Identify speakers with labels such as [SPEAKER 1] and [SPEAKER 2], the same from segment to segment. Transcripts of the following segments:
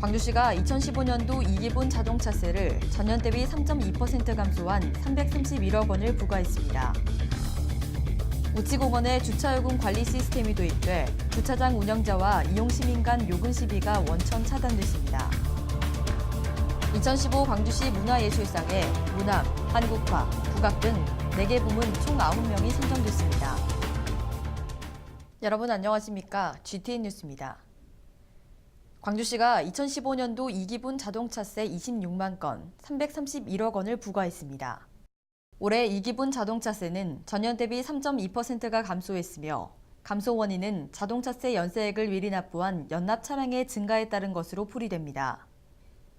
[SPEAKER 1] 광주시가 2015년도 2기분 자동차세를 전년 대비 3.2% 감소한 331억 원을 부과했습니다. 우치공원에 주차요금 관리 시스템이 도입돼 주차장 운영자와 이용시민 간 요금 시비가 원천 차단됐습니다. 2015 광주시 문화예술상에 문학, 한국화, 국악 등 4개 부문 총 9명이 선정됐습니다. 여러분 안녕하십니까? GTN 뉴스입니다. 광주시가 2015년도 2기분 자동차세 26만 건, 331억 원을 부과했습니다. 올해 2기분 자동차세는 전년 대비 3.2%가 감소했으며 감소 원인은 자동차세 연세액을 미리 납부한 연납 차량의 증가에 따른 것으로 풀이됩니다.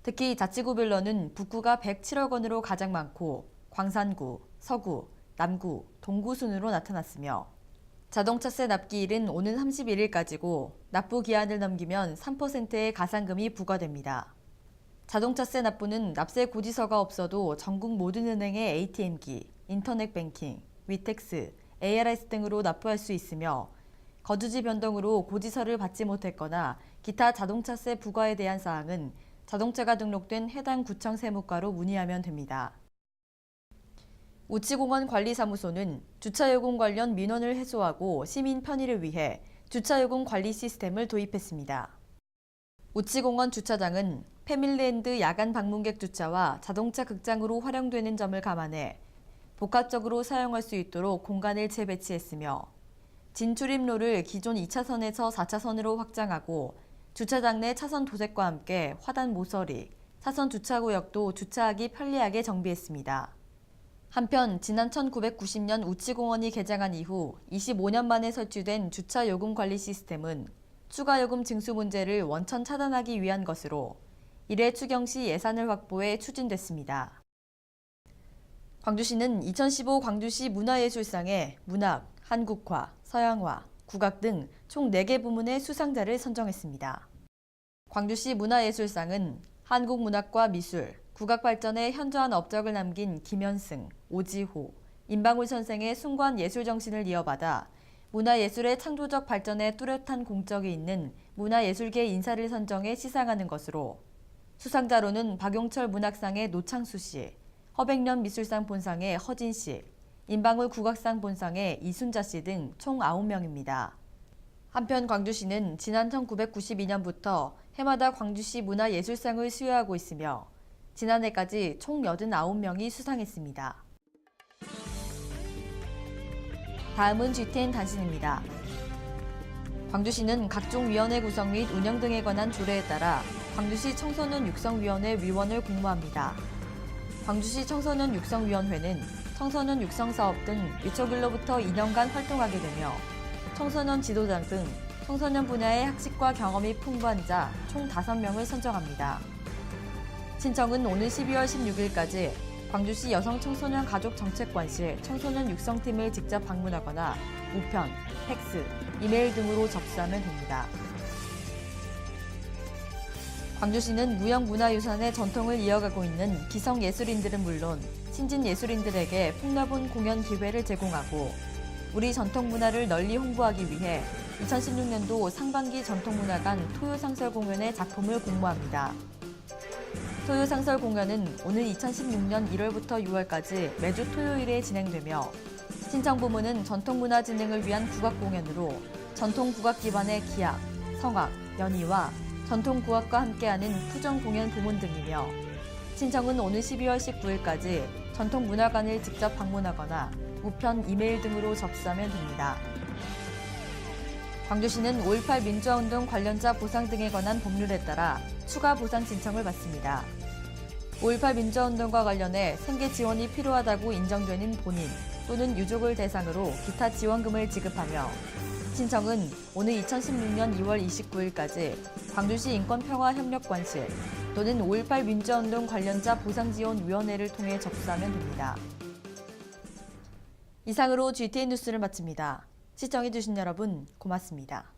[SPEAKER 1] 특히 자치구별로는 북구가 107억 원으로 가장 많고 광산구, 서구, 남구, 동구 순으로 나타났으며 자동차세 납기일은 오는 31일까지고 납부 기한을 넘기면 3%의 가산금이 부과됩니다. 자동차세 납부는 납세 고지서가 없어도 전국 모든 은행의 ATM기, 인터넷 뱅킹, 위택스, ARS 등으로 납부할 수 있으며 거주지 변동으로 고지서를 받지 못했거나 기타 자동차세 부과에 대한 사항은 자동차가 등록된 해당 구청 세무과로 문의하면 됩니다. 우치공원 관리사무소는 주차요금 관련 민원을 해소하고 시민 편의를 위해 주차요금 관리 시스템을 도입했습니다. 우치공원 주차장은 패밀리랜드 야간 방문객 주차와 자동차 극장으로 활용되는 점을 감안해 복합적으로 사용할 수 있도록 공간을 재배치했으며 진출입로를 기존 2차선에서 4차선으로 확장하고 주차장 내 차선 도색과 함께 화단 모서리, 차선 주차구역도 주차하기 편리하게 정비했습니다. 한편 지난 1990년 우치공원이 개장한 이후 25년 만에 설치된 주차요금 관리 시스템은 추가 요금 징수 문제를 원천 차단하기 위한 것으로 이래 추경 시 예산을 확보해 추진됐습니다. 광주시는 2015 광주시 문화예술상에 문학, 한국화, 서양화, 국악 등 총 4개 부문의 수상자를 선정했습니다. 광주시 문화예술상은 한국문학과 미술, 국악 발전에 현저한 업적을 남긴 김현승, 오지호, 임방울 선생의 숭고한 예술 정신을 이어받아 문화예술의 창조적 발전에 뚜렷한 공적이 있는 문화예술계 인사를 선정해 시상하는 것으로 수상자로는 박용철 문학상의 노창수 씨, 허백년 미술상 본상의 허진 씨, 임방울 국악상 본상의 이순자 씨 등 총 9명입니다. 한편 광주시는 지난 1992년부터 해마다 광주시 문화예술상을 수여하고 있으며 지난해까지 총 89명이 수상했습니다. 다음은 GTN 단신입니다. 광주시는 각종 위원회 구성 및 운영 등에 관한 조례에 따라 광주시 청소년 육성위원회 위원을 공모합니다. 광주시 청소년 육성위원회는 청소년 육성사업 등 유초기로부터 2년간 활동하게 되며 청소년 지도자 등 청소년 분야의 학식과 경험이 풍부한 자 총 5명을 선정합니다. 신청은 오는 12월 16일까지 광주시 여성청소년 가족정책관실 청소년 육성팀을 직접 방문하거나 우편, 팩스, 이메일 등으로 접수하면 됩니다. 광주시는 무형문화유산의 전통을 이어가고 있는 기성예술인들은 물론 신진예술인들에게 폭넓은 공연 기회를 제공하고 우리 전통문화를 널리 홍보하기 위해 2016년도 상반기 전통문화관 토요상설 공연의 작품을 공모합니다. 토요상설 공연은 오는 2016년 1월부터 6월까지 매주 토요일에 진행되며 신청 부문은 전통문화진흥을 위한 국악공연으로 전통국악 기반의 기악, 성악, 연희와 전통국악과 함께하는 푸정공연 부문 등이며 신청은 오는 12월 19일까지 전통문화관을 직접 방문하거나 우편, 이메일 등으로 접수하면 됩니다. 광주시는 5.18 민주화운동 관련자 보상 등에 관한 법률에 따라 추가 보상 신청을 받습니다. 5.18 민주화운동과 관련해 생계 지원이 필요하다고 인정되는 본인 또는 유족을 대상으로 기타 지원금을 지급하며 신청은 오는 2016년 2월 29일까지 광주시 인권평화협력관실 또는 5.18 민주화운동 관련자 보상지원위원회를 통해 접수하면 됩니다. 이상으로 GTN 뉴스를 마칩니다. 시청해주신 여러분 고맙습니다.